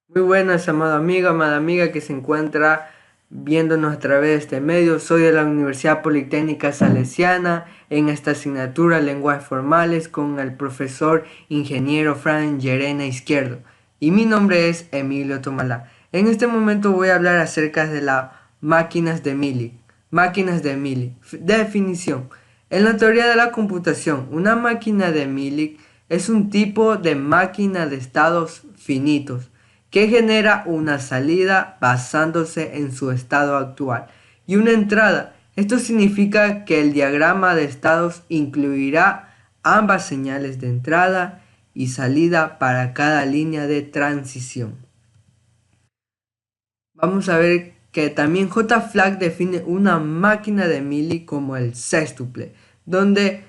Muy buenas, amada amiga que se encuentra viéndonos a través de este medio. Soy de la Universidad Politécnica Salesiana en esta asignatura Lenguajes Formales con el profesor ingeniero Fran Llerena Izquierdo. Y mi nombre es Emilio Tomalá. En este momento voy a hablar acerca de las máquinas de Mealy. Máquinas de Mealy. Definición. En la teoría de la computación, una máquina de Mealy es un tipo de máquina de estados finitos que genera una salida basándose en su estado actual y una entrada. Esto significa que el diagrama de estados incluirá ambas señales de entrada y salida para cada línea de transición. Vamos a ver que también JFlag define una máquina de Mealy como el sextuple, donde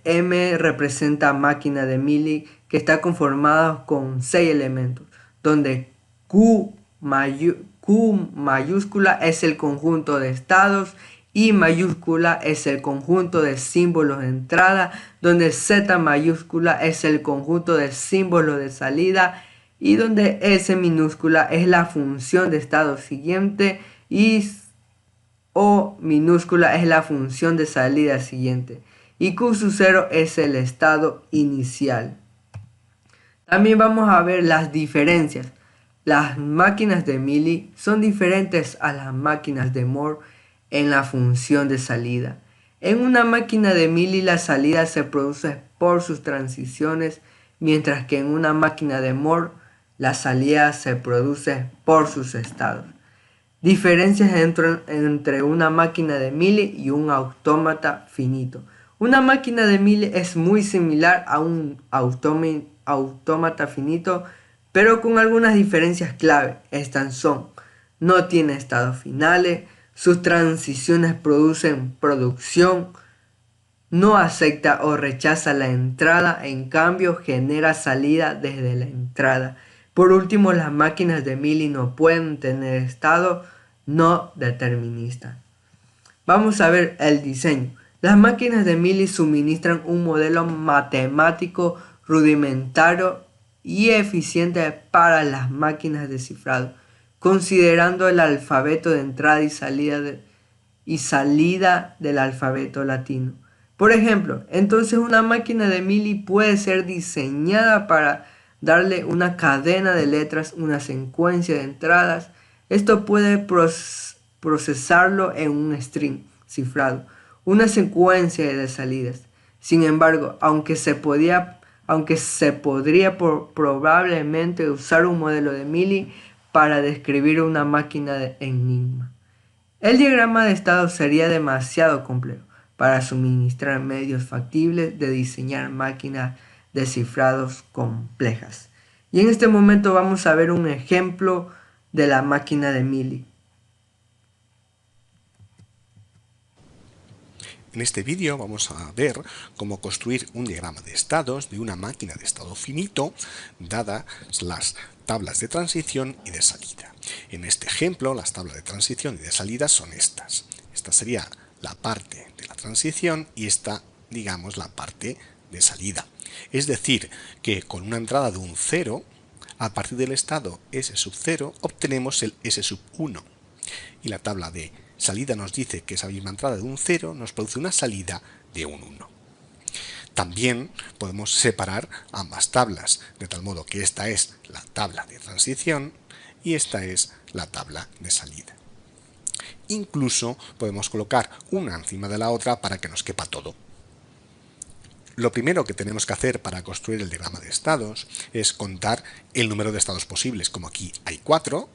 M representa máquina de Mealy que está conformada con 6 elementos, donde Q mayúscula es el conjunto de estados, I mayúscula es el conjunto de símbolos de entrada, donde Z mayúscula es el conjunto de símbolos de salida y donde S minúscula es la función de estado siguiente y O minúscula es la función de salida siguiente y Q sub 0 es el estado inicial. También vamos a ver las diferencias. Las máquinas de Mealy son diferentes a las máquinas de Moore en la función de salida. En una máquina de Mealy la salida se produce por sus transiciones, mientras que en una máquina de Moore la salida se produce por sus estados. Diferencias entre una máquina de Mealy y un autómata finito. Una máquina de Mealy es muy similar a un autómata finito, pero con algunas diferencias clave. Estas son: no tiene estados finales, sus transiciones producen producción, no acepta o rechaza la entrada, en cambio genera salida desde la entrada. Por último, las máquinas de Mealy no pueden tener estado no determinista. Vamos a ver el diseño. Las máquinas de Mealy suministran un modelo matemático rudimentario y eficiente para las máquinas de cifrado, considerando el alfabeto de entrada y salida del alfabeto latino. Por ejemplo, entonces una máquina de Mealy puede ser diseñada para darle una cadena de letras, una secuencia de entradas. Esto puede procesarlo en un string cifrado, una secuencia de salidas. Sin embargo, aunque se podría probablemente usar un modelo de Mealy para describir una máquina de Enigma. El diagrama de estado sería demasiado complejo para suministrar medios factibles de diseñar máquinas de cifrados complejas. Y en este momento vamos a ver un ejemplo de la máquina de Mealy. En este vídeo vamos a ver cómo construir un diagrama de estados de una máquina de estado finito, dadas las tablas de transición y de salida. En este ejemplo, las tablas de transición y de salida son estas. Esta sería la parte de la transición y esta, digamos, la parte de salida. Es decir, que con una entrada de un 0, a partir del estado S sub 0, obtenemos el S sub 1. Y la tabla de salida nos dice que esa misma entrada de un 0 nos produce una salida de un 1. También podemos separar ambas tablas, de tal modo que esta es la tabla de transición y esta es la tabla de salida. Incluso podemos colocar una encima de la otra para que nos quepa todo. Lo primero que tenemos que hacer para construir el diagrama de estados es contar el número de estados posibles. Como aquí hay 4,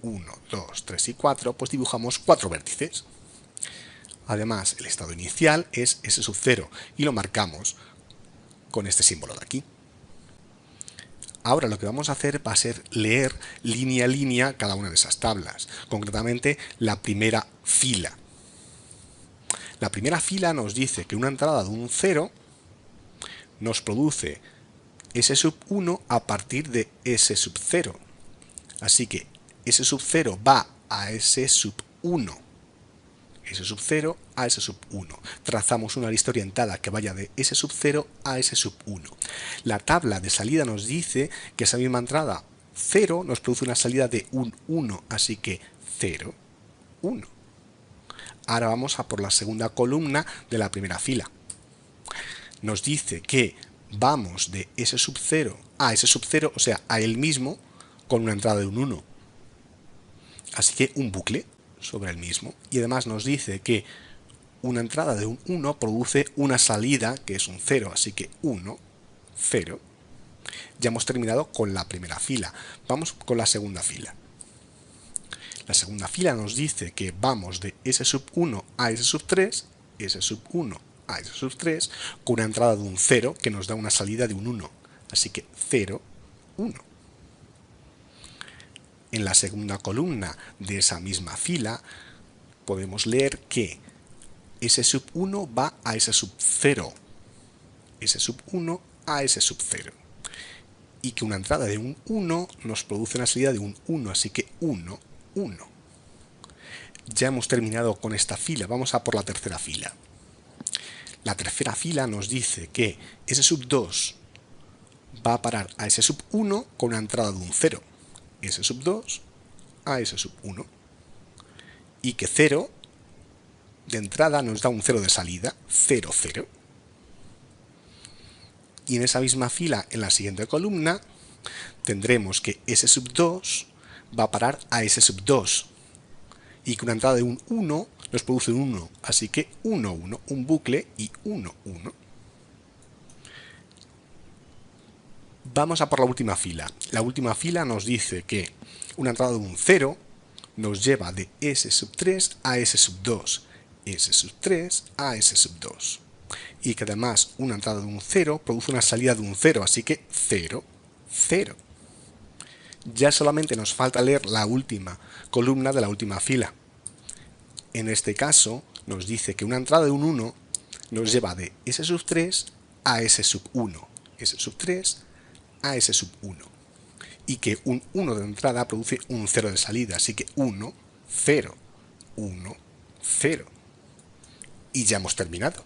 1, 2, 3 y 4, pues dibujamos 4 vértices. Además, el estado inicial es S sub 0 y lo marcamos con este símbolo de aquí. Ahora lo que vamos a hacer va a ser leer línea a línea cada una de esas tablas, concretamente la primera fila. La primera fila nos dice que una entrada de un 0 nos produce S sub 1 a partir de S sub 0. Así que S sub 0 va a S sub 1. S sub 0 a S sub 1. Trazamos una lista orientada que vaya de S sub 0 a S sub 1. La tabla de salida nos dice que esa misma entrada 0 nos produce una salida de un 1, así que 0, 1. Ahora vamos a por la segunda columna de la primera fila. Nos dice que vamos de S sub 0 a S sub 0, o sea, a él mismo, con una entrada de un 1. Así que un bucle sobre el mismo. Y además nos dice que una entrada de un 1 produce una salida que es un 0, así que 1, 0. Ya hemos terminado con la primera fila. Vamos con la segunda fila. La segunda fila nos dice que vamos de S sub 1 a S sub 3, S sub 1 a S sub 3, con una entrada de un 0 que nos da una salida de un 1. Así que 0, 1. En la segunda columna de esa misma fila podemos leer que S sub 1 va a S sub 0, S sub 1 a S sub 0. Y que una entrada de un 1 nos produce una salida de un 1, así que 1, 1. Ya hemos terminado con esta fila, vamos a por la tercera fila. La tercera fila nos dice que S sub 2 va a parar a S sub 1 con una entrada de un 0, S sub 2 a S sub 1. Y que 0 de entrada nos da un 0 de salida, 0, 0. Y en esa misma fila, en la siguiente columna, tendremos que S sub 2 va a parar a S sub 2 y que una entrada de un 1 nos produce un 1, así que 1, 1, un bucle y 1, 1. Vamos a por la última fila. La última fila nos dice que una entrada de un 0 nos lleva de S sub 3 a S sub 2, S sub 3 a S sub 2. Y que además una entrada de un 0 produce una salida de un 0, así que 0, 0. Ya solamente nos falta leer la última columna de la última fila. En este caso nos dice que una entrada de un 1 nos lleva de S sub 3 a S sub 1, S sub 3 a S sub 1. Y que un 1 de entrada produce un 0 de salida, así que 1, 0, 1, 0. Y ya hemos terminado.